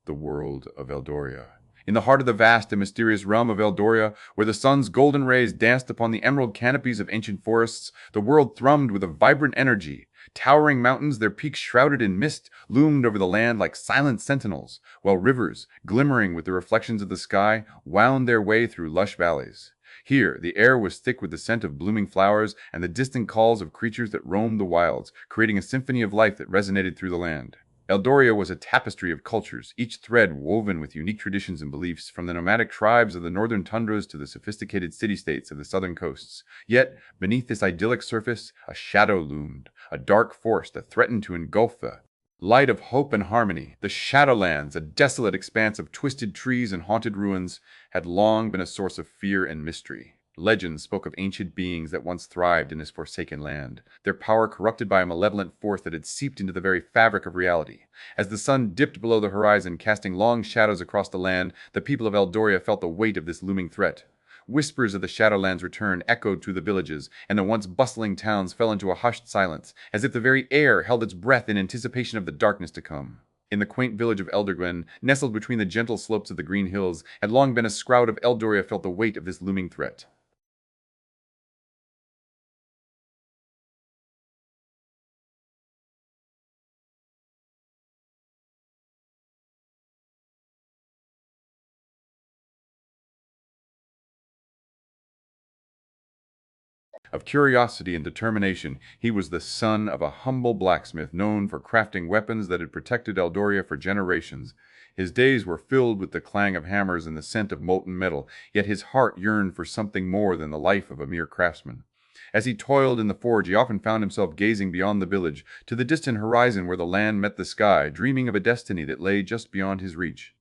the world of Eldoria. In the heart of the vast and mysterious realm of Eldoria, where the sun's golden rays danced upon the emerald canopies of ancient forests, the world thrummed with a vibrant energy. Towering mountains, their peaks shrouded in mist, loomed over the land like silent sentinels, while rivers, glimmering with the reflections of the sky, wound their way through lush valleys. Here, the air was thick with the scent of blooming flowers and the distant calls of creatures that roamed the wilds, creating a symphony of life that resonated through the land. Eldoria was a tapestry of cultures, each thread woven with unique traditions and beliefs, from the nomadic tribes of the northern tundras to the sophisticated city-states of the southern coasts. Yet, beneath this idyllic surface, a shadow loomed, a dark force that threatened to engulf the light of hope and harmony. The Shadowlands, a desolate expanse of twisted trees and haunted ruins, had long been a source of fear and mystery. Legends spoke of ancient beings that once thrived in this forsaken land, their power corrupted by a malevolent force that had seeped into the very fabric of reality. As the sun dipped below the horizon, casting long shadows across the land, the people of Eldoria felt the weight of this looming threat. Whispers of the Shadowlands' return echoed through the villages, and the once bustling towns fell into a hushed silence, as if the very air held its breath in anticipation of the darkness to come. In the quaint village of Elderglen, nestled between the gentle slopes of the green hills, had long been a scroud of Eldoria felt the weight of this looming threat. Of curiosity and determination, he was the son of a humble blacksmith known for crafting weapons that had protected Eldoria for generations. His days were filled with the clang of hammers and the scent of molten metal, yet his heart yearned for something more than the life of a mere craftsman. As he toiled in the forge, he often found himself gazing beyond the village, to the distant horizon where the land met the sky, dreaming of a destiny that lay just beyond his reach.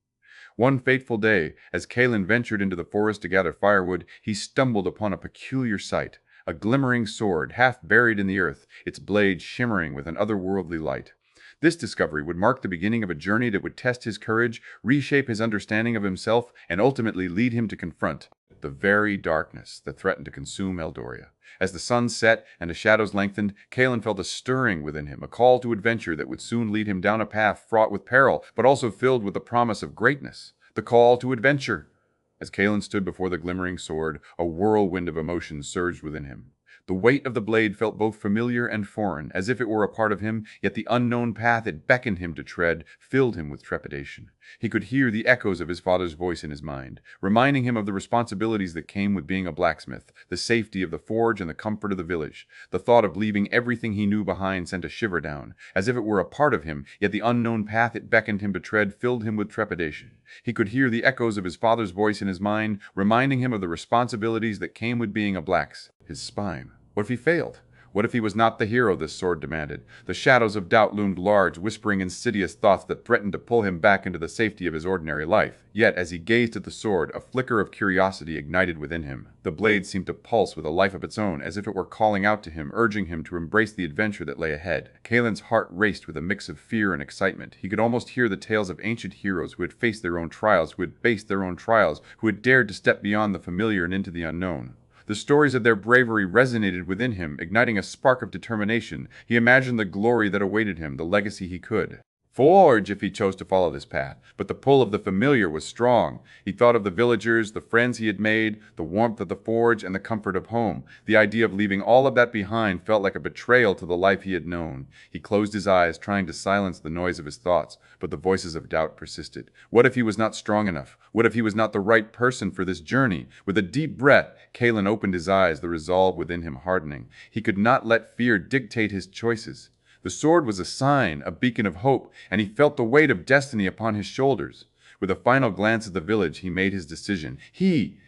One fateful day, as Kaelen ventured into the forest to gather firewood, he stumbled upon a peculiar sight. A glimmering sword, half buried in the earth, its blade shimmering with an otherworldly light. This discovery would mark the beginning of a journey that would test his courage, reshape his understanding of himself, and ultimately lead him to confront the very darkness that threatened to consume Eldoria. As the sun set and the shadows lengthened, Kaelen felt a stirring within him, a call to adventure that would soon lead him down a path fraught with peril, but also filled with the promise of greatness. The call to adventure. As Kaelen stood before the glimmering sword, a whirlwind of emotions surged within him. The weight of the blade felt both familiar and foreign, as if it were a part of him, yet the unknown path it beckoned him to tread filled him with trepidation. He could hear the echoes of his father's voice in his mind, reminding him of the responsibilities that came with being a blacksmith, the safety of the forge and the comfort of the village. The thought of leaving everything he knew behind sent a shiver down, as if it were a part of him, yet the unknown path it beckoned him to tread filled him with trepidation. He could hear the echoes of his father's voice in his mind, reminding him of the responsibilities that came with being a blacksmith. His spine. What if he failed? What if he was not the hero this sword demanded? The shadows of doubt loomed large, whispering insidious thoughts that threatened to pull him back into the safety of his ordinary life. Yet, as he gazed at the sword, a flicker of curiosity ignited within him. The blade seemed to pulse with a life of its own, as if it were calling out to him, urging him to embrace the adventure that lay ahead. Kaelen's heart raced with a mix of fear and excitement. He could almost hear the tales of ancient heroes who had faced their own trials, who had faced their own trials, who had dared to step beyond the familiar and into the unknown. The stories of their bravery resonated within him, igniting a spark of determination. He imagined the glory that awaited him, the legacy he could forge if he chose to follow this path. But the pull of the familiar was strong. He thought of the villagers, the friends he had made, the warmth of the forge, and the comfort of home. The idea of leaving all of that behind felt like a betrayal to the life he had known. He closed his eyes, trying to silence the noise of his thoughts, but the voices of doubt persisted. What if he was not strong enough? What if he was not the right person for this journey? With a deep breath, Kaelen opened his eyes, the resolve within him hardening. He could not let fear dictate his choices. The sword was a sign, a beacon of hope, and he felt the weight of destiny upon his shoulders. With a final glance at the village, he made his decision. He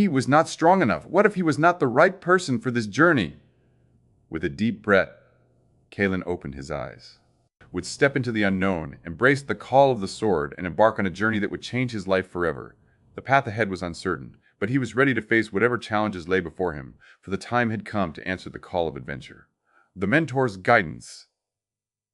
was not strong enough. What if he was not the right person for this journey? With a deep breath, Kaelen opened his eyes. Would step into the unknown, embrace the call of the sword, and embark on a journey that would change his life forever. The path ahead was uncertain, but he was ready to face whatever challenges lay before him, for the time had come to answer the call of adventure. The mentor's guidance.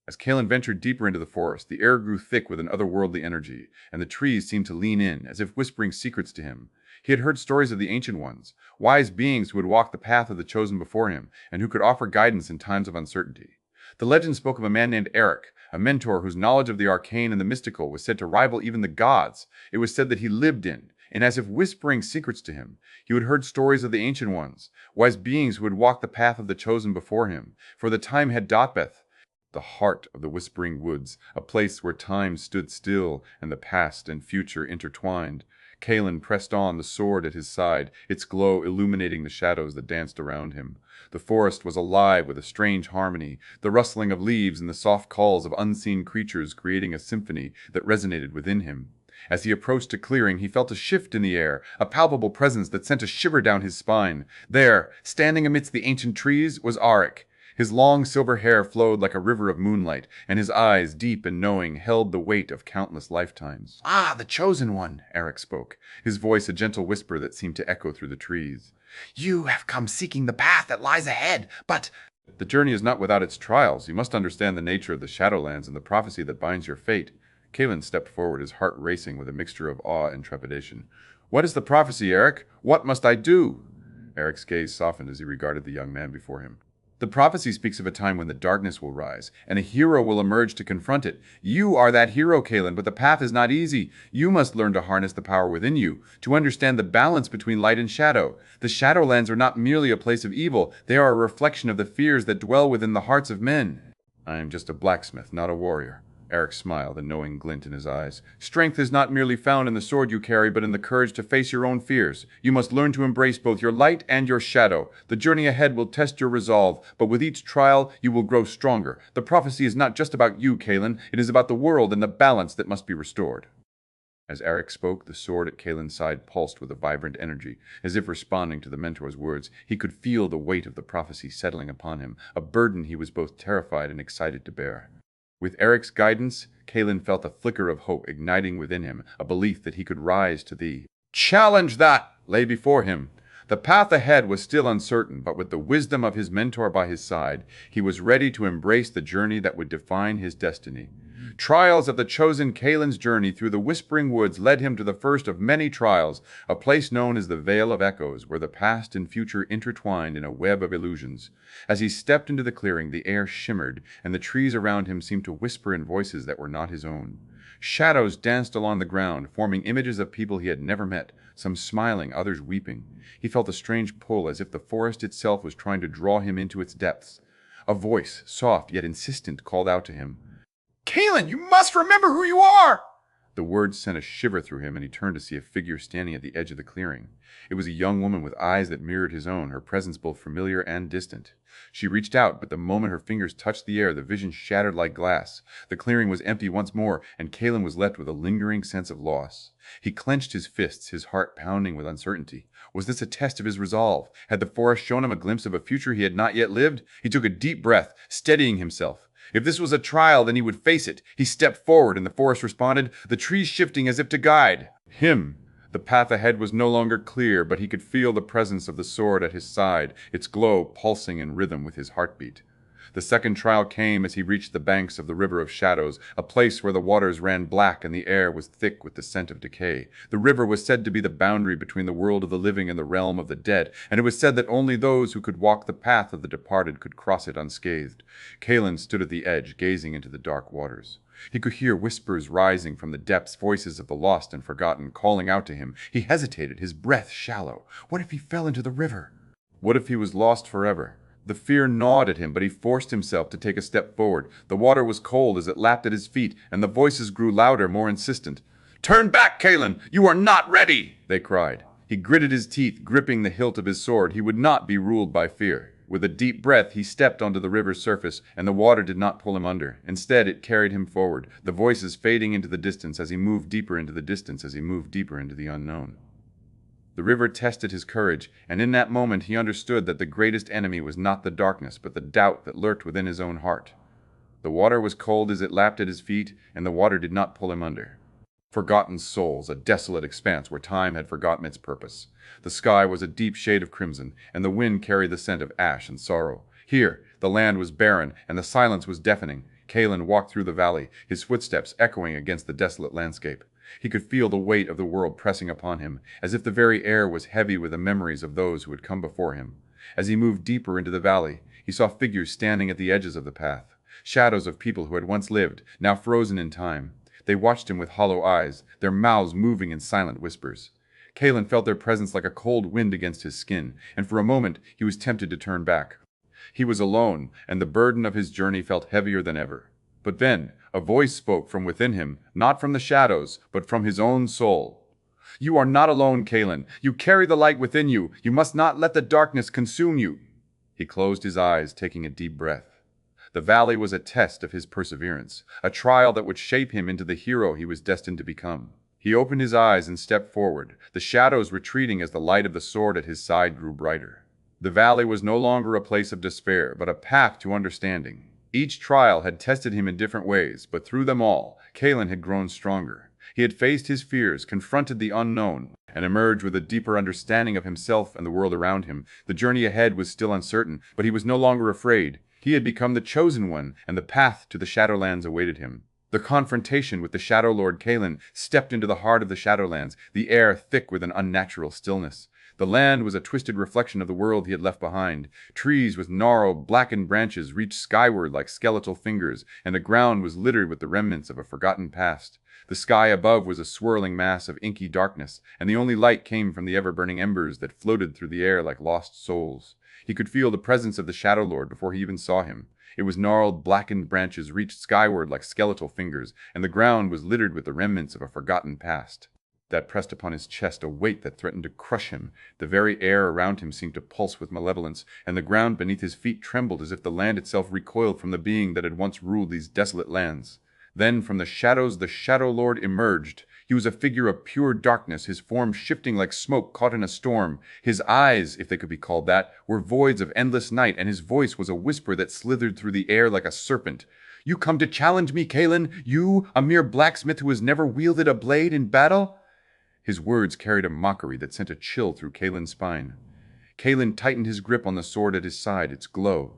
As Kaelen ventured deeper into the forest, the air grew thick with an otherworldly energy, and the trees seemed to lean in, as if whispering secrets to him. He had heard stories of the Ancient Ones, wise beings who had walked the path of the chosen before him, and who could offer guidance in times of uncertainty. The legend spoke of a man named Eric, a mentor whose knowledge of the arcane and the mystical was said to rival even the gods. It was said that he lived in, and as if whispering secrets to him, he had heard stories of the Ancient Ones, wise beings who had walked the path of the chosen before him. For the time had Dotbeth, the heart of the whispering woods, a place where time stood still and the past and future intertwined. Kaelen pressed on, the sword at his side, its glow illuminating the shadows that danced around him. The forest was alive with a strange harmony, the rustling of leaves and the soft calls of unseen creatures creating a symphony that resonated within him. As he approached a clearing, he felt a shift in the air, a palpable presence that sent a shiver down his spine. There, standing amidst the ancient trees, was Arik. His long silver hair flowed like a river of moonlight, and his eyes, deep and knowing, held the weight of countless lifetimes. "Ah, the Chosen One," Arik spoke, his voice a gentle whisper that seemed to echo through the trees. "You have come seeking the path that lies ahead, but—" "The journey is not without its trials. You must understand the nature of the Shadowlands and the prophecy that binds your fate." Kaelen stepped forward, his heart racing with a mixture of awe and trepidation. "What is the prophecy, Arik? What must I do?" Arik's gaze softened as he regarded the young man before him. "The prophecy speaks of a time when the darkness will rise, and a hero will emerge to confront it. You are that hero, Kaelen, but the path is not easy. You must learn to harness the power within you, to understand the balance between light and shadow. The Shadowlands are not merely a place of evil, they are a reflection of the fears that dwell within the hearts of men." "I am just a blacksmith, not a warrior." Arik smiled, a knowing glint in his eyes. "Strength is not merely found in the sword you carry, but in the courage to face your own fears. You must learn to embrace both your light and your shadow. The journey ahead will test your resolve, but with each trial, you will grow stronger. The prophecy is not just about you, Kaelen. It is about the world and the balance that must be restored." As Arik spoke, the sword at Kaelen's side pulsed with a vibrant energy, as if responding to the mentor's words. He could feel the weight of the prophecy settling upon him, a burden he was both terrified and excited to bear. With Arik's guidance, Kaelen felt a flicker of hope igniting within him, a belief that he could rise to the challenge that lay before him. The path ahead was still uncertain, but with the wisdom of his mentor by his side, he was ready to embrace the journey that would define his destiny. Trials of the chosen Kaelen's journey through the Whispering Woods led him to the first of many trials, a place known as the Vale of Echoes, where the past and future intertwined in a web of illusions. As he stepped into the clearing, the air shimmered, and the trees around him seemed to whisper in voices that were not his own. Shadows danced along the ground, forming images of people he had never met, some smiling, others weeping. He felt a strange pull, as if the forest itself was trying to draw him into its depths. A voice, soft yet insistent, called out to him. "Kaelen, you must remember who you are!" The words sent a shiver through him, and he turned to see a figure standing at the edge of the clearing. It was a young woman with eyes that mirrored his own, her presence both familiar and distant. She reached out, but the moment her fingers touched the air, the vision shattered like glass. The clearing was empty once more, and Kaelen was left with a lingering sense of loss. He clenched his fists, his heart pounding with uncertainty. Was this a test of his resolve? Had the forest shown him a glimpse of a future he had not yet lived? He took a deep breath, steadying himself. If this was a trial, then he would face it. He stepped forward, and the forest responded, the trees shifting as if to guide him. The path ahead was no longer clear, but he could feel the presence of the sword at his side, its glow pulsing in rhythm with his heartbeat. The second trial came as he reached the banks of the River of Shadows, a place where the waters ran black and the air was thick with the scent of decay. The river was said to be the boundary between the world of the living and the realm of the dead, and it was said that only those who could walk the path of the departed could cross it unscathed. Kaelen stood at the edge, gazing into the dark waters. He could hear whispers rising from the depths, voices of the lost and forgotten, calling out to him. He hesitated, his breath shallow. What if he fell into the river? What if he was lost forever? The fear gnawed at him, but he forced himself to take a step forward. The water was cold as it lapped at his feet, and the voices grew louder, more insistent. "Turn back, Kaelen! You are not ready!" they cried. He gritted his teeth, gripping the hilt of his sword. He would not be ruled by fear. With a deep breath, he stepped onto the river's surface, and the water did not pull him under. Instead, it carried him forward, the voices fading into the distance as he moved deeper into the distance, as he moved deeper into the unknown. The river tested his courage, and in that moment he understood that the greatest enemy was not the darkness, but the doubt that lurked within his own heart. The water was cold as it lapped at his feet, and the water did not pull him under. Forgotten souls, a desolate expanse where time had forgotten its purpose. The sky was a deep shade of crimson, and the wind carried the scent of ash and sorrow. Here, the land was barren, and the silence was deafening. Kaelen walked through the valley, his footsteps echoing against the desolate landscape. He could feel the weight of the world pressing upon him, as if the very air was heavy with the memories of those who had come before him. As he moved deeper into the valley, he saw figures standing at the edges of the path. shadows of people who had once lived, now frozen in time. They watched him with hollow eyes, their mouths moving in silent whispers. Kaelen felt their presence like a cold wind against his skin, and for a moment he was tempted to turn back. He was alone, and the burden of his journey felt heavier than ever. But then, a voice spoke from within him, not from the shadows, but from his own soul. "You are not alone, Kaelen. You carry the light within you. You must not let the darkness consume you." He closed his eyes, taking a deep breath. The valley was a test of his perseverance, a trial that would shape him into the hero he was destined to become. He opened his eyes and stepped forward, the shadows retreating as the light of the sword at his side grew brighter. The valley was no longer a place of despair, but a path to understanding. Each trial had tested him in different ways, but through them all, Kaelen had grown stronger. He had faced his fears, confronted the unknown, and emerged with a deeper understanding of himself and the world around him. The journey ahead was still uncertain, but he was no longer afraid. He had become the chosen one, and the path to the Shadowlands awaited him. The confrontation with the Shadowlord Kaelen stepped into the heart of the Shadowlands, the air thick with an unnatural stillness. The land was a twisted reflection of the world he had left behind. Trees with gnarled, blackened branches reached skyward like skeletal fingers, and the ground was littered with the remnants of a forgotten past. The sky above was a swirling mass of inky darkness, and the only light came from the ever-burning embers that floated through the air like lost souls. He could feel the presence of the Shadowlord before he even saw him. It was gnarled, blackened branches reached skyward like skeletal fingers, and the ground was littered with the remnants of a forgotten past. That pressed upon his chest a weight that threatened to crush him. The very air around him seemed to pulse with malevolence, and the ground beneath his feet trembled as if the land itself recoiled from the being that had once ruled these desolate lands. Then from the shadows the Shadowlord emerged. He was a figure of pure darkness, his form shifting like smoke caught in a storm. His eyes, if they could be called that, were voids of endless night, and his voice was a whisper that slithered through the air like a serpent. "You come to challenge me, Kaelen? You, a mere blacksmith who has never wielded a blade in battle?" His words carried a mockery that sent a chill through Kaelen's spine. Kaelen tightened his grip on the sword at his side, its glow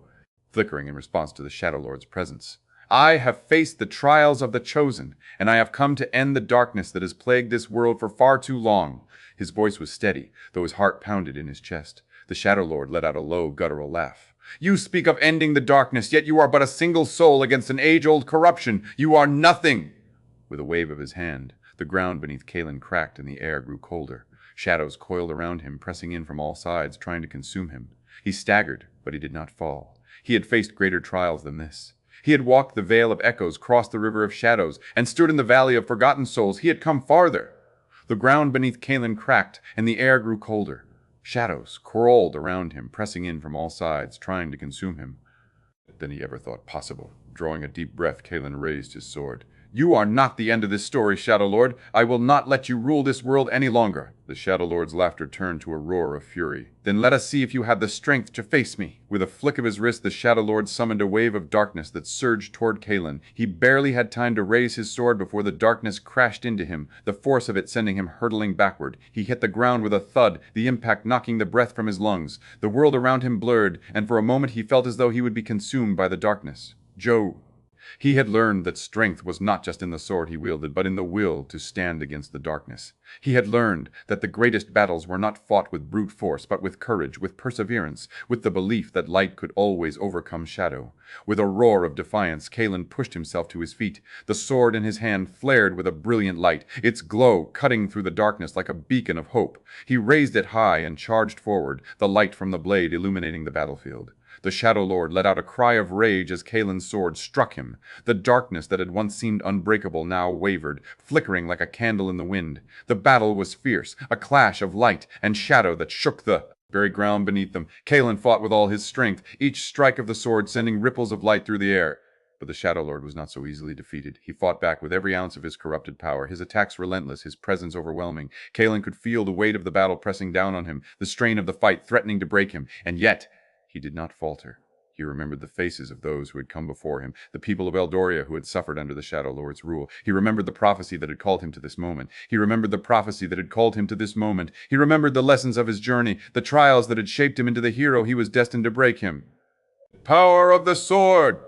flickering in response to the Shadowlord's presence. "I have faced the trials of the chosen, and I have come to end the darkness that has plagued this world for far too long." His voice was steady, though his heart pounded in his chest. The Shadowlord let out a low, guttural laugh. "You speak of ending the darkness, yet you are but a single soul against an age-old corruption. You are nothing!" With a wave of his hand, the ground beneath Kaelen cracked and the air grew colder. Shadows coiled around him, pressing in from all sides, trying to consume him. He staggered, but he did not fall. He had faced greater trials than this. He had walked the Vale of Echoes, crossed the River of Shadows, and stood in the Valley of Forgotten Souls. He had come farther. The ground beneath Kaelen cracked, and the air grew colder. Shadows crawled around him, pressing in from all sides, trying to consume him. Than he ever thought possible. Drawing a deep breath, Kaelen raised his sword. "You are not the end of this story, Shadowlord. I will not let you rule this world any longer." The Shadowlord's laughter turned to a roar of fury. "Then let us see if you have the strength to face me." With a flick of his wrist, the Shadowlord summoned a wave of darkness that surged toward Kaelen. He barely had time to raise his sword before the darkness crashed into him, the force of it sending him hurtling backward. He hit the ground with a thud, the impact knocking the breath from his lungs. The world around him blurred, and for a moment he felt as though he would be consumed by the darkness. He had learned that strength was not just in the sword he wielded, but in the will to stand against the darkness. He had learned that the greatest battles were not fought with brute force, but with courage, with perseverance, with the belief that light could always overcome shadow. With a roar of defiance, Kaelen pushed himself to his feet. The sword in his hand flared with a brilliant light, its glow cutting through the darkness like a beacon of hope. He raised it high and charged forward, the light from the blade illuminating the battlefield. The Shadowlord let out a cry of rage as Kaelen's sword struck him. The darkness that had once seemed unbreakable now wavered, flickering like a candle in the wind. The battle was fierce, a clash of light and shadow that shook the very ground beneath them. Kaelen fought with all his strength, each strike of the sword sending ripples of light through the air. But the Shadowlord was not so easily defeated. He fought back with every ounce of his corrupted power, his attacks relentless, his presence overwhelming. Kaelen could feel the weight of the battle pressing down on him, the strain of the fight threatening to break him, and yet he did not falter. He remembered the faces of those who had come before him, the people of Eldoria who had suffered under the Shadowlord's rule. He remembered the prophecy that had called him to this moment. He remembered the prophecy that had called him to this moment. He remembered the lessons of his journey, the trials that had shaped him into the hero he was destined to break him. "Power of the sword!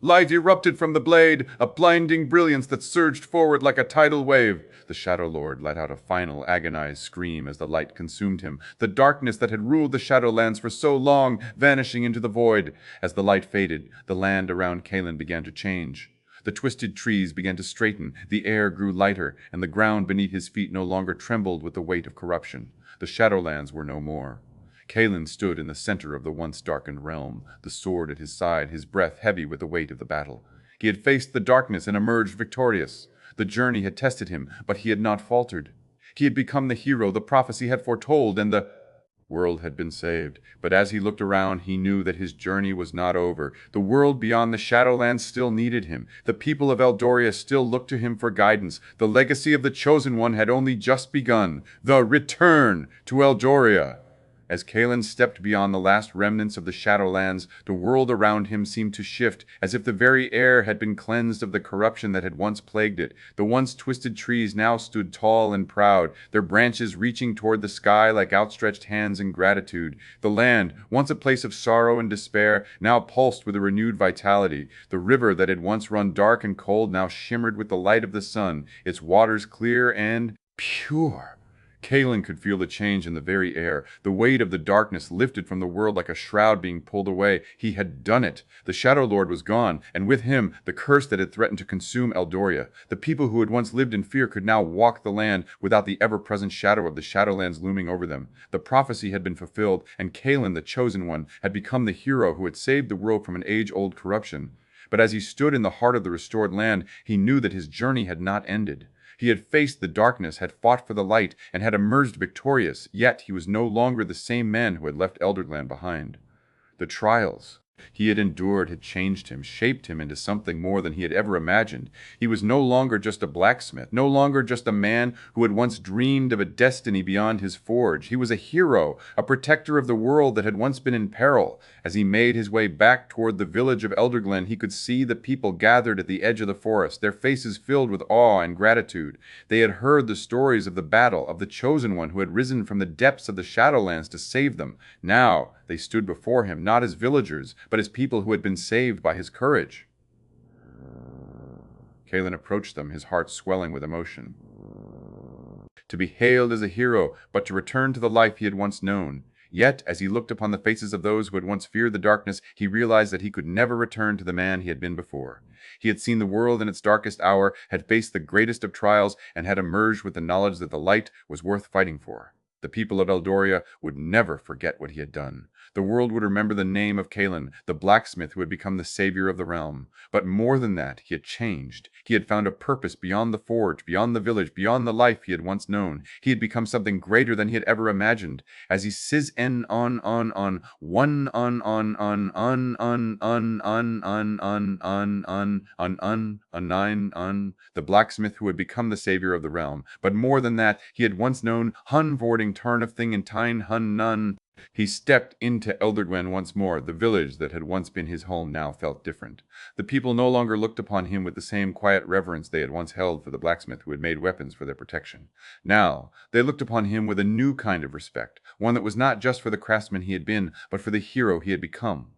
Light erupted from the blade, a blinding brilliance that surged forward like a tidal wave. The Shadowlord let out a final agonized scream as the light consumed him, the darkness that had ruled the Shadowlands for so long vanishing into the void. As the light faded, the land around Kaelen began to change. The twisted trees began to straighten, the air grew lighter, and the ground beneath his feet no longer trembled with the weight of corruption. The Shadowlands were no more. Kaelen stood in the center of the once darkened realm, the sword at his side, his breath heavy with the weight of the battle. He had faced the darkness and emerged victorious. The journey had tested him, but he had not faltered. He had become the hero the prophecy had foretold, and the world had been saved. But as he looked around, he knew that his journey was not over. The world beyond the Shadowlands still needed him. The people of Eldoria still looked to him for guidance. The legacy of the Chosen One had only just begun. The return to Eldoria. As Kaelen stepped beyond the last remnants of the Shadowlands, the world around him seemed to shift, as if the very air had been cleansed of the corruption that had once plagued it. The once twisted trees now stood tall and proud, their branches reaching toward the sky like outstretched hands in gratitude. The land, once a place of sorrow and despair, now pulsed with a renewed vitality. The river that had once run dark and cold now shimmered with the light of the sun, its waters clear and pure. Kaelen could feel the change in the very air. The weight of the darkness lifted from the world like a shroud being pulled away. He had done it. The Shadowlord was gone, and with him, the curse that had threatened to consume Eldoria. The people who had once lived in fear could now walk the land without the ever-present shadow of the Shadowlands looming over them. The prophecy had been fulfilled, and Kaelen, the Chosen One, had become the hero who had saved the world from an age-old corruption. But as he stood in the heart of the restored land, he knew that his journey had not ended. He had faced the darkness, had fought for the light, and had emerged victorious, yet he was no longer the same man who had left Elderland behind. The trials he had endured had changed him, shaped him into something more than he had ever imagined. He was no longer just a blacksmith, no longer just a man who had once dreamed of a destiny beyond his forge. He was a hero, a protector of the world that had once been in peril. As he made his way back toward the village of Elderglen, he could see the people gathered at the edge of the forest, their faces filled with awe and gratitude. They had heard the stories of the battle, of the Chosen One who had risen from the depths of the Shadowlands to save them. Now they stood before him, not as villagers, but as people who had been saved by his courage. Kaelen approached them, his heart swelling with emotion. To be hailed as a hero, but to return to the life he had once known. Yet, as he looked upon the faces of those who had once feared the darkness, he realized that he could never return to the man he had been before. He had seen the world in its darkest hour, had faced the greatest of trials, and had emerged with the knowledge that the light was worth fighting for. The people of Eldoria would never forget what he had done. The world would remember the name of Kaelen, the blacksmith who had become the savior of the realm. But more than that, he had changed. He had found a purpose beyond the forge, beyond the village, beyond the life he had once known. He had become something greater than he had ever imagined. As he sizz en on, one the blacksmith who had become the savior of the realm. But more than that, he had once known hun vording turn of thing in tine hun nun. He stepped into Elderglen once more. The village that had once been his home now felt different. The people no longer looked upon him with the same quiet reverence they had once held for the blacksmith who had made weapons for their protection. Now, they looked upon him with a new kind of respect, one that was not just for the craftsman he had been, but for the hero he had become.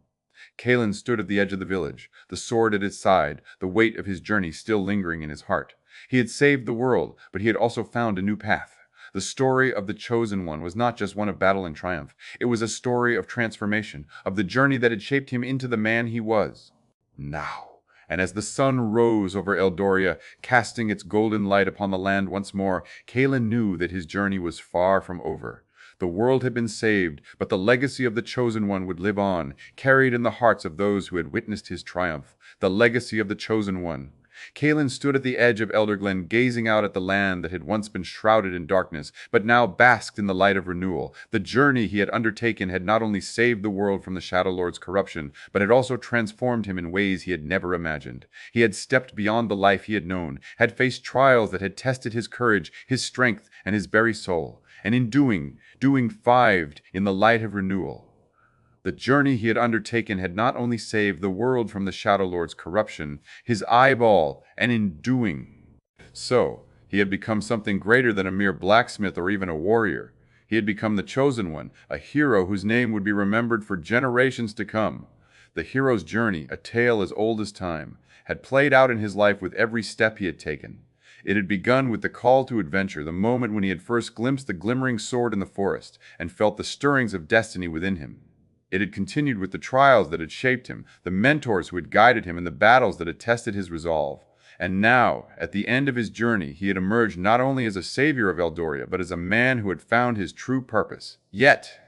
Kaelen stood at the edge of the village, the sword at his side, the weight of his journey still lingering in his heart. He had saved the world, but he had also found a new path. The story of the Chosen One was not just one of battle and triumph. It was a story of transformation, of the journey that had shaped him into the man he was. Now, and as the sun rose over Eldoria, casting its golden light upon the land once more, Kaelen knew that his journey was far from over. The world had been saved, but the legacy of the Chosen One would live on, carried in the hearts of those who had witnessed his triumph. The legacy of the Chosen One. Kaelen stood at the edge of Elderglen, gazing out at the land that had once been shrouded in darkness, but now basked in the light of renewal. The journey he had undertaken had not only saved the world from the Shadowlord's corruption, but had also transformed him in ways he had never imagined. He had stepped beyond the life he had known, had faced trials that had tested his courage, his strength, and his very soul, and in doing thrived in the light of renewal. The journey he had undertaken had not only saved the world from the Shadowlord's corruption, his eyeball, and in doing so, he had become something greater than a mere blacksmith or even a warrior. He had become the Chosen One, a hero whose name would be remembered for generations to come. The hero's journey, a tale as old as time, had played out in his life with every step he had taken. It had begun with the call to adventure, the moment when he had first glimpsed the glimmering sword in the forest and felt the stirrings of destiny within him. It had continued with the trials that had shaped him, the mentors who had guided him, and the battles that had tested his resolve. And now, at the end of his journey, he had emerged not only as a savior of Eldoria, but as a man who had found his true purpose. Yet,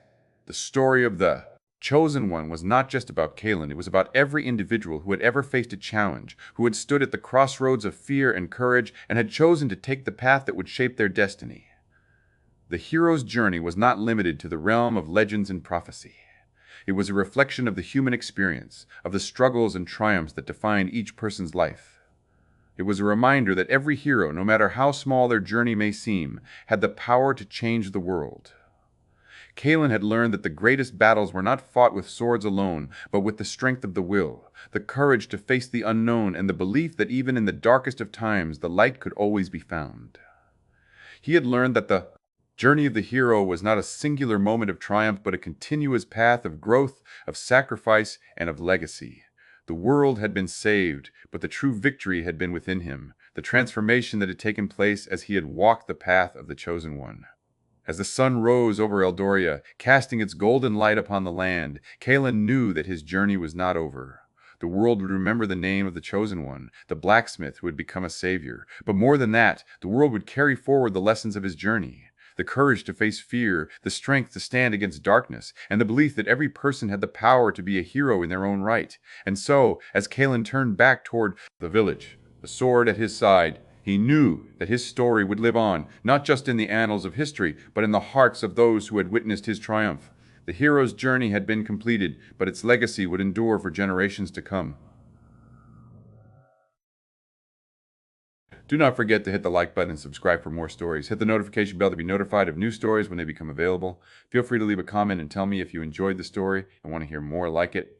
the story of the Chosen One was not just about Kaelen. It was about every individual who had ever faced a challenge, who had stood at the crossroads of fear and courage, and had chosen to take the path that would shape their destiny. The hero's journey was not limited to the realm of legends and prophecy. It was a reflection of the human experience, of the struggles and triumphs that define each person's life. It was a reminder that every hero, no matter how small their journey may seem, had the power to change the world. Kaelen had learned that the greatest battles were not fought with swords alone, but with the strength of the will, the courage to face the unknown, and the belief that even in the darkest of times, the light could always be found. He had learned that the journey of the hero was not a singular moment of triumph, but a continuous path of growth, of sacrifice, and of legacy. The world had been saved, but the true victory had been within him, the transformation that had taken place as he had walked the path of the Chosen One. As the sun rose over Eldoria, casting its golden light upon the land, Kaelen knew that his journey was not over. The world would remember the name of the Chosen One, the blacksmith who had become a savior. But more than that, the world would carry forward the lessons of his journey. The courage to face fear, the strength to stand against darkness, and the belief that every person had the power to be a hero in their own right. And so, as Kaelen turned back toward the village, a sword at his side, he knew that his story would live on, not just in the annals of history, but in the hearts of those who had witnessed his triumph. The hero's journey had been completed, but its legacy would endure for generations to come. Do not forget to hit the like button and subscribe for more stories. Hit the notification bell to be notified of new stories when they become available. Feel free to leave a comment and tell me if you enjoyed the story and want to hear more like it.